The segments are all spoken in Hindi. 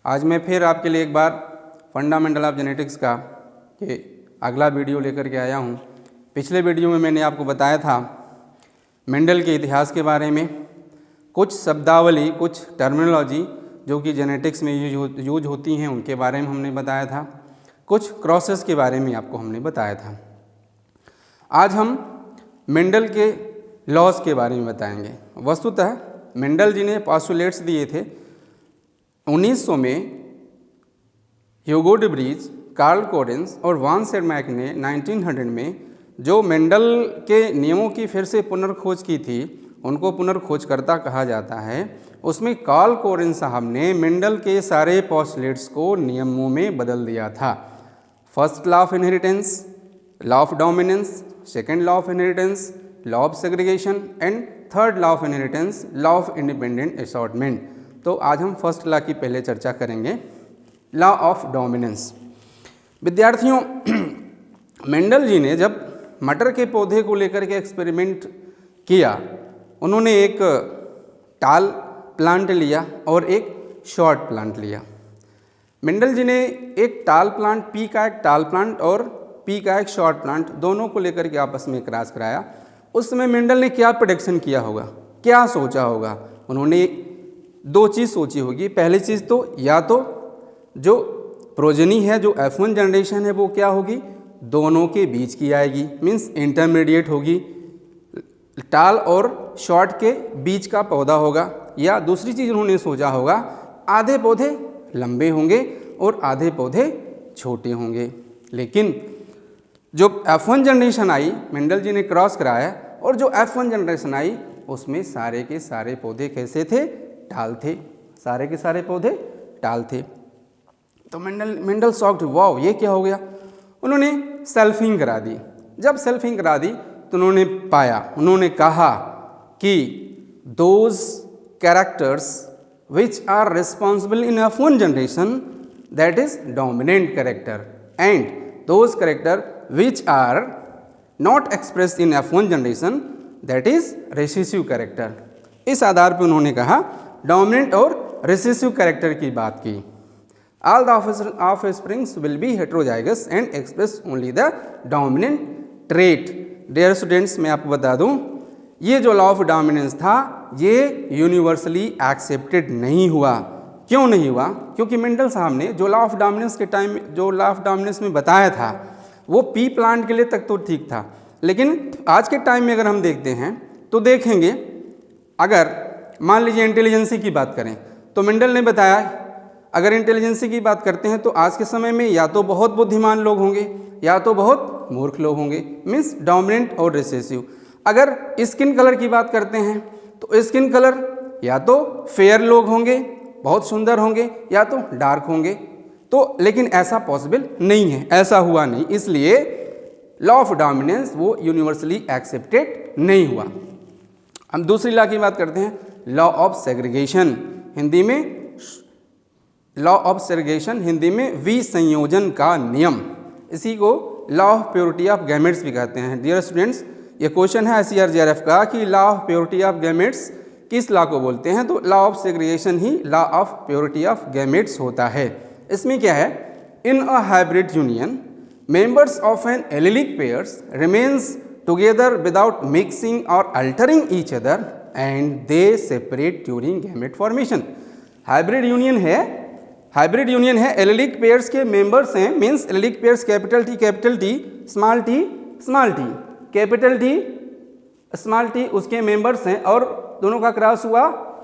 आज मैं फिर आपके लिए एक बार फंडामेंटल ऑफ जेनेटिक्स का के अगला वीडियो लेकर के आया हूँ। पिछले वीडियो में मैंने आपको बताया था मेंडल के इतिहास के बारे में, कुछ शब्दावली, कुछ टर्मिनोलॉजी जो कि जेनेटिक्स में यूज होती हैं उनके बारे में हमने बताया था, कुछ क्रॉसेस के बारे में आपको हमने बताया था। आज हम मेंडल के लॉज के बारे में बताएंगे। वस्तुतः मेंडल जी ने पॉस्टुलेट्स दिए थे 1900 में। Hugo de Vries, Karl Correns और वान सेरमैक ने 1900 में जो मेंडल के नियमों की फिर से पुनर्खोज की थी, उनको पुनर्खोजकर्ता कहा जाता है। उसमें कार्ल कोरेंस साहब ने मेंडल के सारे पॉस्टुलेट्स को नियमों में बदल दिया था। First law of inheritance, law of dominance, second law of inheritance, law of segregation and third law of inheritance, law of independent assortment. तो आज हम फर्स्ट लॉ की पहले चर्चा करेंगे, लॉ ऑफ डोमिनेंस। विद्यार्थियों, मेंडल जी ने जब मटर के पौधे को लेकर के एक्सपेरिमेंट किया, उन्होंने एक टाल प्लांट लिया और एक शॉर्ट प्लांट लिया। मेंडल जी ने एक टाल प्लांट, पी का एक टाल प्लांट और पी का एक शॉर्ट प्लांट, दोनों को लेकर के आपस में क्रॉस कराया। उस समय मेंडल ने क्या प्रेडिक्शन किया होगा, क्या सोचा होगा? उन्होंने दो चीज़ सोची होगी। पहली चीज़ तो या तो जो प्रोजेनी है, जो F1 जनरेशन है, वो क्या होगी, दोनों के बीच की आएगी, मीन्स इंटरमीडिएट होगी, टाल और शॉर्ट के बीच का पौधा होगा। या दूसरी चीज़ उन्होंने सोचा होगा, आधे पौधे लंबे होंगे और आधे पौधे छोटे होंगे। लेकिन जो F1 जनरेशन आई, मेंडल जी ने क्रॉस कराया, और जो F1 जनरेशन आई उसमें सारे के सारे पौधे कैसे थे, टाल थे। सारे के सारे पौधे टाल थे। तो मेंडल शॉक्ड, वाओ ये क्या हो गया। उन्होंने सेल्फिंग करा दी। जब सेल्फिंग करा दी तो उन्होंने कहा कि those characters which are responsible in F1 generation, that is dominant character, and those character which are not expressed in F1 generation, that is recessive character. इस आधार पर उन्होंने कहा, डोमिनेंट और रिसेसिव कैरेक्टर की बात की। All the offsprings will be heterozygous and express only the dominant trait. Dear students, मैं आपको बता दूं, ये जो लॉ ऑफ डोमिनेंस था ये यूनिवर्सली एक्सेप्टेड नहीं हुआ। क्यों नहीं हुआ? क्योंकि मेंडल साहब ने जो लॉ ऑफ डोमिनेंस के टाइम, जो लॉ ऑफ डोमिनेंस में बताया था, वो पी प्लांट के लिए तक तो ठीक था। लेकिन आज के टाइम में अगर हम देखते हैं तो देखेंगे, अगर मान लीजिए इंटेलिजेंसी की बात करें तो मेंडल ने बताया, अगर इंटेलिजेंसी की बात करते हैं तो आज के समय में या तो बहुत बुद्धिमान लोग होंगे या तो बहुत मूर्ख लोग होंगे, मीन्स डोमिनेंट और रिसेसिव। अगर स्किन कलर की बात करते हैं तो स्किन कलर या तो फेयर लोग होंगे, बहुत सुंदर होंगे, या तो डार्क होंगे। तो लेकिन ऐसा पॉसिबल नहीं है, ऐसा हुआ नहीं, इसलिए लॉ ऑफ डोमिनेंस वो यूनिवर्सली एक्सेप्टेड नहीं हुआ। हम दूसरी लॉ की बात करते हैं, लॉ ऑफ सेग्रीगेशन, हिंदी में लॉ ऑफ सेग्रीगेशन, हिंदी में विसंयोजन का नियम। इसी को law of purity of gametes भी कहते हैं। डियर स्टूडेंट्स, ये क्वेश्चन है SCRGRF का कि law of purity of gametes किस लॉ को बोलते हैं, तो लॉ ऑफ सेग्रीगेशन ही law of purity of gametes होता है। इसमें क्या है, in a hybrid union members of an allelic pairs remains together without mixing और altering each other and they separate during gamete formation. Hybrid union है, एलिलिक पेयर्स के मेंबर्स हैं, means allylic pairs capital T, small T, capital T, small T उसके मेंबर्स हैं, और दोनों का क्रॉस हुआ,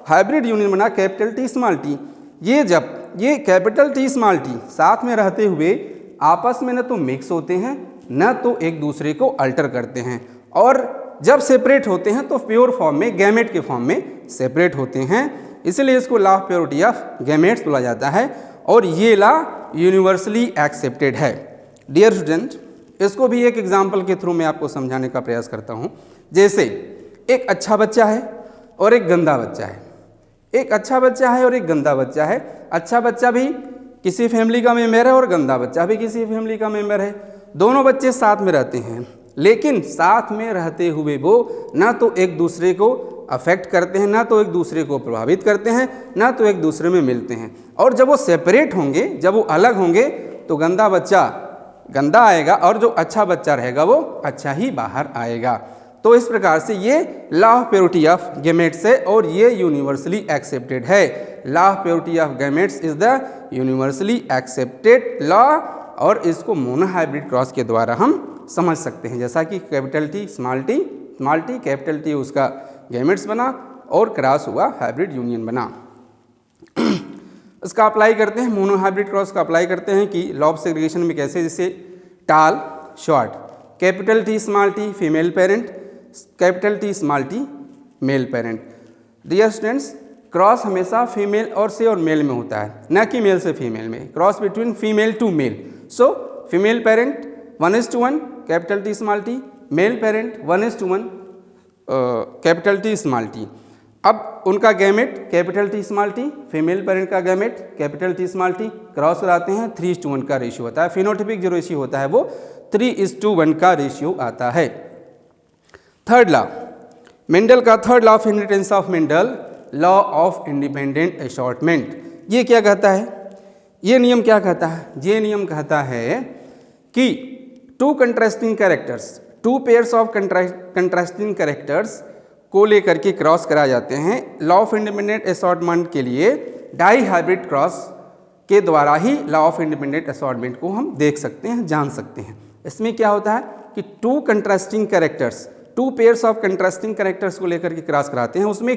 हाइब्रिड यूनियन बना कैपिटल टी स्मॉल टी। ये जब ये कैपिटल टी स्मॉल टी साथ में रहते हुए आपस में न तो मिक्स होते हैं न तो एक दूसरे को अल्टर करते हैं, और जब सेपरेट होते हैं तो प्योर फॉर्म में, गैमेट के फॉर्म में सेपरेट होते हैं। इसलिए इसको law of purity of gametes बोला जाता है, और ये लॉ यूनिवर्सली एक्सेप्टेड है। डियर स्टूडेंट, इसको भी एक एग्जांपल के थ्रू मैं आपको समझाने का प्रयास करता हूँ। जैसे एक अच्छा बच्चा है और एक गंदा बच्चा है, एक अच्छा बच्चा है और एक गंदा बच्चा है। अच्छा बच्चा भी किसी फैमिली का मेंबर है और गंदा बच्चा भी किसी फैमिली का मेंबर है। दोनों बच्चे साथ में रहते हैं, लेकिन साथ में रहते हुए वो ना तो एक दूसरे को अफेक्ट करते हैं, ना तो एक दूसरे को प्रभावित करते हैं, ना तो एक दूसरे में मिलते हैं। और जब वो सेपरेट होंगे, जब वो अलग होंगे, तो गंदा बच्चा गंदा आएगा और जो अच्छा बच्चा रहेगा वो अच्छा ही बाहर आएगा। तो इस प्रकार से ये law of purity of gametes है और ये यूनिवर्सली एक्सेप्टेड है। Law of purity of gametes is the universally accepted law और इसको मोनोहाइब्रिड क्रॉस के द्वारा हम समझ सकते हैं। जैसा कि capital T small T capital T उसका गैमेट्स बना और क्रॉस हुआ हाइब्रिड यूनियन बना। इसका अप्लाई करते हैं, मोनोहाइब्रिड क्रॉस का अप्लाई करते हैं कि लॉ ऑफ सेग्रीगेशन में कैसे, जैसे tall short, capital T small T female parent, capital T small T male parent. Dear students, cross हमेशा फीमेल और से और मेल में होता है, न कि मेल से फीमेल में। Cross between female to male. So female parent 1:1 capital T small T, male parent 1:1 capital T small T. अब उनका gamete capital T small T, female parent का gamete capital T small T, cross कराते हैं 3:1 का रेशियो होता है। फिनोटिपिक जो रेशियो होता है वो 3:1 का रेशियो आता है। थर्ड लॉ, मेंडल का third law of inheritance of Mendel, law of independent assortment. ये क्या कहता है? ये नियम क्या कहता है? ये नियम कहता है कि two contrasting characters, two pairs of contrasting characters को लेकर के क्रॉस कराए जाते हैं। लॉ ऑफ इंडिपेंडेंट असॉर्टमेंट के लिए डाई हाइब्रिड क्रॉस के द्वारा ही लॉ ऑफ इंडिपेंडेंट असॉर्टमेंट को हम देख सकते हैं, जान सकते हैं। इसमें क्या होता है कि two contrasting characters, two pairs of contrasting characters को लेकर के क्रॉस कराते हैं। उसमें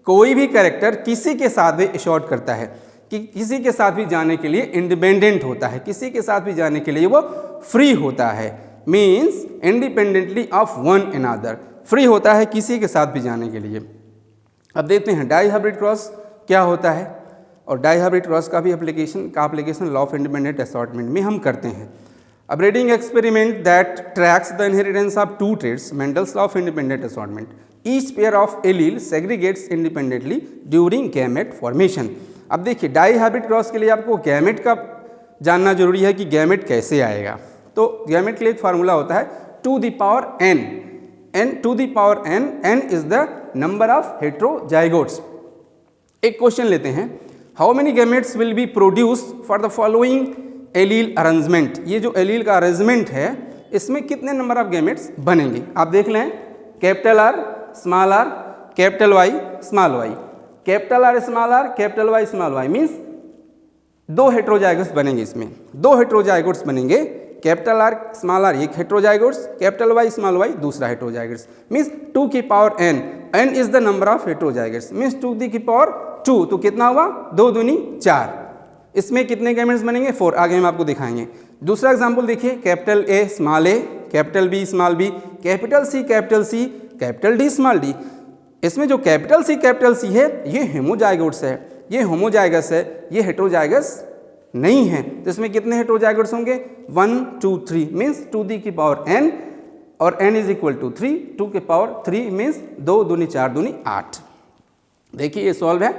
कोई भी कैरेक्टर किसी के साथ भी असॉर्ट करता है, कि किसी के साथ भी जाने के लिए इंडिपेंडेंट होता है, किसी के साथ भी जाने के लिए वो फ्री होता है, means independently of one another, free होता है किसी के साथ भी जाने के लिए। अब देखते हैं डाई हाइब्रिड क्रॉस क्या होता है, और डाई हाइब्रिड क्रॉस का भी application law of independent assortment में हम करते हैं। A breeding experiment that tracks the inheritance of two traits, Mendel's law of independent assortment. Each pair of allele segregates independently during gamete formation. अब देखिए डाई हाइब्रिड क्रॉस के लिए आपको गैमेट का जानना जरूरी है कि गैमेट कैसे आएगा। तो गैमेट के लिए एक फार्मूला होता है to the power n, n to the power n, n is the number of heterozygotes. एक क्वेश्चन लेते हैं, how many gametes will be produced for the following allele arrangement. ये जो एलील का अरेंजमेंट है इसमें कितने नंबर ऑफ गैमेट्स बनेंगे? आप देख लें, capital R small R capital Y small Y, capital R small R capital Y small Y, means दो हेट्रोजाइगोट्स बनेंगे। इसमें दो हेट्रोजाइगोट्स बनेंगे, कैपिटल आर स्मॉल आर एक heterozygotes, capital Y small Y दूसरा हेट्रोजाइगोट्स, मीन्स 2 की power n, n is the number of heterozygotes, means 2 की पावर 2, तो कितना हुआ 2 दूनी 4। इसमें कितने गैमेट्स बनेंगे? 4। आगे हम आपको दिखाएंगे। दूसरा एग्जांपल देखिए, capital A small A, capital B small B, capital C capital D small D. इसमें जो कैपिटल सी है ये होमोजाइगोट्स है, ये होमोजाइगस है, ये हेट्रोजाइगस नहीं है। तो इसमें कितने हेट्रोजाइगोट्स होंगे? 1 2 3, मीन्स 2 की पावर n और n इज इक्वल टू 3, 2 की पावर 3 मीन्स 2 दूनी 4 दूनी 8। देखिए ये सॉल्व है।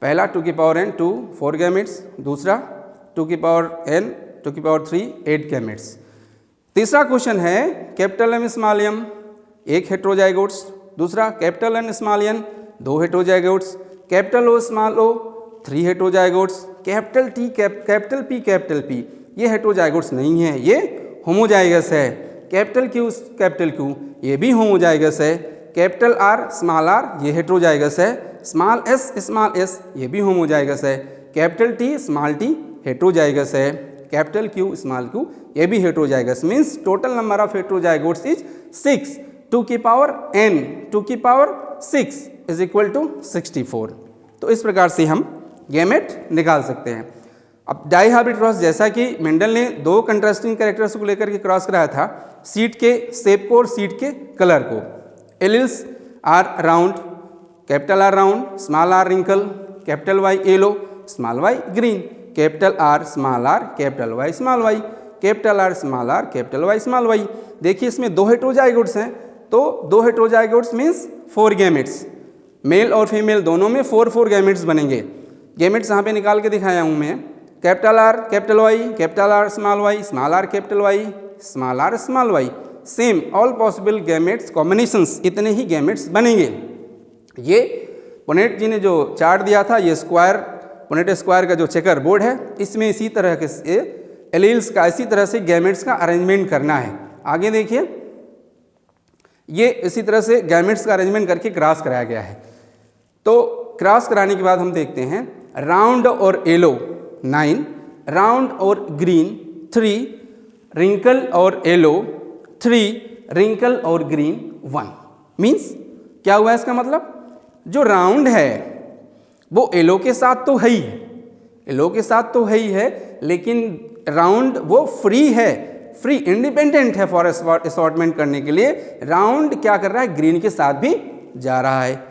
पहला 2 की पावर n 2 4 गैमेट्स, दूसरा 2 की पावर n 2 की पावर 3 8 गैमेट्स। तीसरा क्वेश्चन है capital M small M 1 heterozygotes, दूसरा capital N small N 2 heterozygotes, capital O small O 3 heterozygotes, capital T capital P ये हेट्रोजाइगोट्स नहीं है, ये होमोजाइगस है। कैपिटल क्यू ये भी होमोजाइगस है। कैपिटल आर स्मॉल आर ये हेट्रोजाइगस है, स्मॉल एस ये भी होमोजाइगस है, capital T small T heterozygous है, कैपिटल क्यू स्मॉल क्यू ये भी heterozygous, means total number of heterozygotes is 6, 2 की पावर n 2 की पावर 6 इज इक्वल टू 64। तो इस प्रकार से हम गैमेट निकाल सकते हैं। अब डाई हाइब्रिड क्रॉस, जैसा कि मेंडल ने दो कंट्रास्टिंग कैरेक्टर्स को लेकर के क्रॉस कराया था, सीड के शेप को और सीड के कलर को। Alleles are round, capital R round, small R wrinkle, capital Y yellow, small Y green, capital R small R capital Y small Y, capital R small R capital Y small Y. देखिए इसमें दो हेट्रोजाइगोट्स हैं, तो दो हेट्रोजाइगोट्स मीन्स 4 गैमेट्स, मेल और फीमेल दोनों में 4 गैमेट्स बनेंगे। गैमेट्स यहाँ पे निकाल के दिखाया हूँ मैं, capital R capital R small R capital Y, small R small Y, same all possible gametes combinations, इतने ही गैमेट्स बनेंगे। ये पुनेट जी ने जो चार्ट दिया था, ये स्क्वायर पुनेट स्क्वायर का जो चेकर बोर्ड है, इसमें इसी तरह के एलील्स का, इसी तरह से गैमेट्स का अरेंजमेंट करना है। आगे देखिए, ये इसी तरह से गैमेट्स का अरेंजमेंट करके क्रॉस कराया गया है। तो क्रॉस कराने के बाद हम देखते हैं राउंड और येलो 9, राउंड और ग्रीन 3, रिंकल और येलो 3, रिंकल और ग्रीन 1। मीन्स क्या हुआ इसका मतलब, जो राउंड है वो येलो के साथ तो है ही है, येलो के साथ तो है ही है, लेकिन राउंड वो फ्री है, फ्री इंडिपेंडेंट है फॉर असॉर्टमेंट करने के लिए। राउंड क्या कर रहा है, ग्रीन के साथ भी जा रहा है,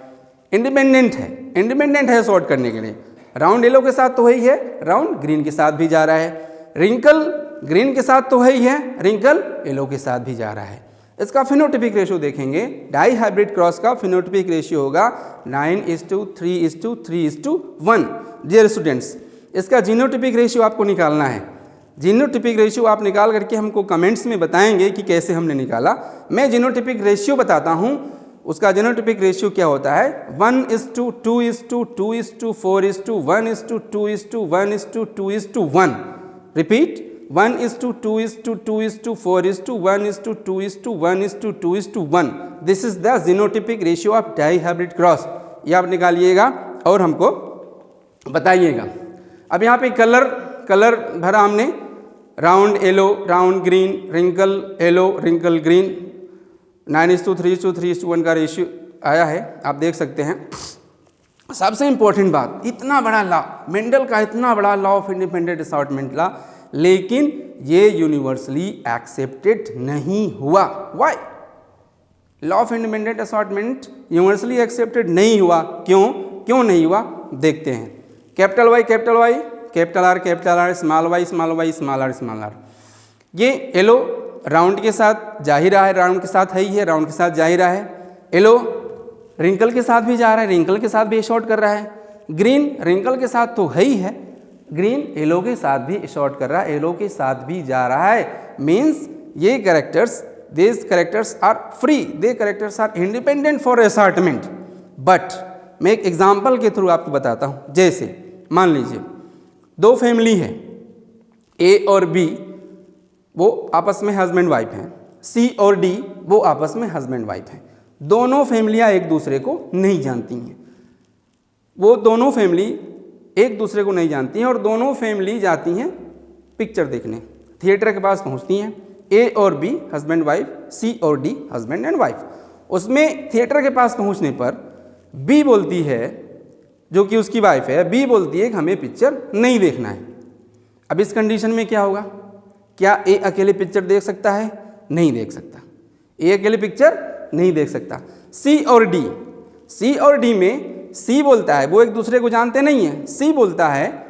इंडिपेंडेंट है असॉर्ट करने के लिए। राउंड येलो के साथ तो है ही है, राउंड ग्रीन के साथ भी जा रहा है। रिंकल ग्रीन के साथ तो है ही है, रिंकल येलो के साथ भी जा रहा है। इसका फिनोटिपिक रेशियो देखेंगे, डाई हाइब्रिड क्रॉस का फिनोटिपिक रेशियो होगा 9:3:3:1। डियर स्टूडेंट्स, इसका जीनोटिपिक रेशियो आपको निकालना है। जीनोटिपिक रेशियो आप निकाल करके हमको कमेंट्स में बताएंगे कि कैसे हमने निकाला। मैं जीनोटिपिक रेशियो बताता हूँ, उसका जीनोटिपिक रेशियो क्या होता है, 1:2:2:2:1:2:1:2:1:1। Repeat, 1:2:2:1:2:1:2:1:1। This is the genotypic ratio of dihybrid cross. ये आप निकालिएगा और हमको बताइएगा। अब यहाँ पे कलर भरा हमने, round yellow, round green, wrinkle yellow, wrinkle green, 9:3:3:1 का रेशियो आया है, आप देख सकते हैं। सबसे इंपॉर्टेंट बात, इतना बड़ा लॉ, मेंडल का इतना बड़ा law of independent assortment law, लेकिन ये यूनिवर्सली एक्सेप्टेड नहीं हुआ। Why? Law of independent assortment universally accepted नहीं हुआ, क्यों नहीं हुआ देखते हैं। Capital Y, capital Y, capital R, capital R, small Y, small Y, small R, small R. ये येलो राउंड के साथ जा ही रहा है, राउंड के साथ है ही है, राउंड के साथ जा ही रहा है। येलो रिंकल के साथ भी जा रहा है, रिंकल के साथ भी शॉर्ट कर रहा है। ग्रीन रिंकल के साथ तो है ही है, ग्रीन येलो के साथ भी शॉर्ट कर रहा है, येलो के साथ भी जा रहा है। मीन्स ये characters, these characters are free, they characters are independent for assortment। But मैं एक एग्जाम्पल के थ्रू आपको बताता हूँ। जैसे मान लीजिए दो फैमिली है, ए और बी, वो आपस में हस्बैंड वाइफ हैं, सी और डी वो आपस में हस्बैंड वाइफ हैं। दोनों फैमिलियाँ एक दूसरे को नहीं जानती हैं, वो दोनों फैमिली एक दूसरे को नहीं जानती हैं और दोनों फैमिली जाती हैं पिक्चर देखने, थिएटर के पास पहुंचती हैं। ए और बी हस्बैंड वाइफ, सी और डी हस्बैंड एंड वाइफ। उसमें थिएटर के पास पहुंचने पर बी बोलती है, जो कि उसकी वाइफ है, बी बोलती है कि हमें पिक्चर नहीं देखना है। अब इस कंडीशन में क्या होगा, क्या ए अकेले पिक्चर देख सकता है? नहीं देख सकता, ए अकेले पिक्चर नहीं देख सकता। सी और डी, सी और डी में सी बोलता है, वो एक दूसरे को जानते नहीं है, सी बोलता है,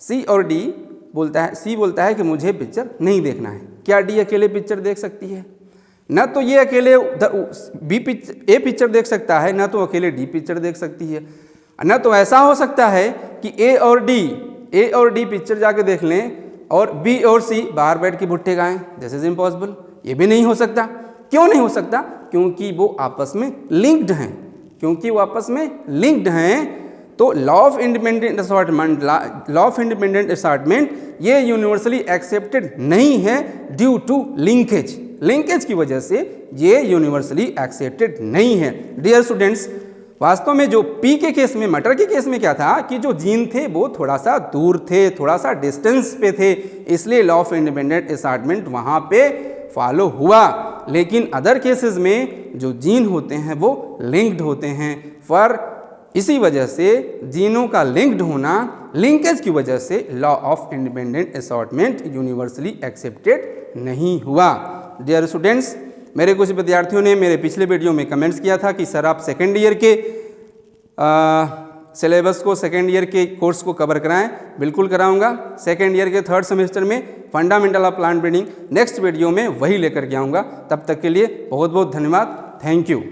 सी और डी बोलता है, सी बोलता है कि मुझे पिक्चर नहीं देखना है। क्या डी अकेले पिक्चर देख सकती है? न तो ये अकेले ए पिक्चर देख सकता है, न तो अकेले डी पिक्चर देख सकती है। न तो ऐसा हो सकता है कि ए और डी पिक्चर जाके देख लें और बी और सी बाहर बैठ के भुट्टे गाएं। दिस इज इम्पॉसिबल, ये भी नहीं हो सकता। क्यों नहीं हो सकता? क्योंकि वो आपस में लिंक्ड हैं, क्योंकि वो आपस में लिंक्ड हैं। तो लॉ ऑफ इंडिपेंडेंट असॉर्टमेंट ये यूनिवर्सली एक्सेप्टेड नहीं है ड्यू टू लिंकेज की वजह से ये यूनिवर्सली एक्सेप्टेड नहीं है। डियर स्टूडेंट्स, वास्तव में जो पी के केस में, मटर के केस में क्या था कि जो जीन थे वो थोड़ा सा दूर थे, थोड़ा सा डिस्टेंस पे थे, इसलिए लॉ ऑफ इंडिपेंडेंट असॉर्टमेंट वहाँ पे फॉलो हुआ। लेकिन अदर केसेस में जो जीन होते हैं वो लिंक्ड होते हैं। फॉर इसी वजह से जीनों का लिंक्ड होना, लिंकेज की वजह से law of independent assortment universally accepted नहीं हुआ। डियर स्टूडेंट्स, मेरे कुछ विद्यार्थियों ने मेरे पिछले वीडियो में कमेंट्स किया था कि सर आप सेकेंड ईयर के सिलेबस को, सेकेंड ईयर के कोर्स को कवर कराएं। बिल्कुल कराऊंगा। सेकेंड ईयर के थर्ड सेमेस्टर में fundamental of plant breeding next video में वही लेकर के आऊँगा। तब तक के लिए बहुत बहुत धन्यवाद। Thank you.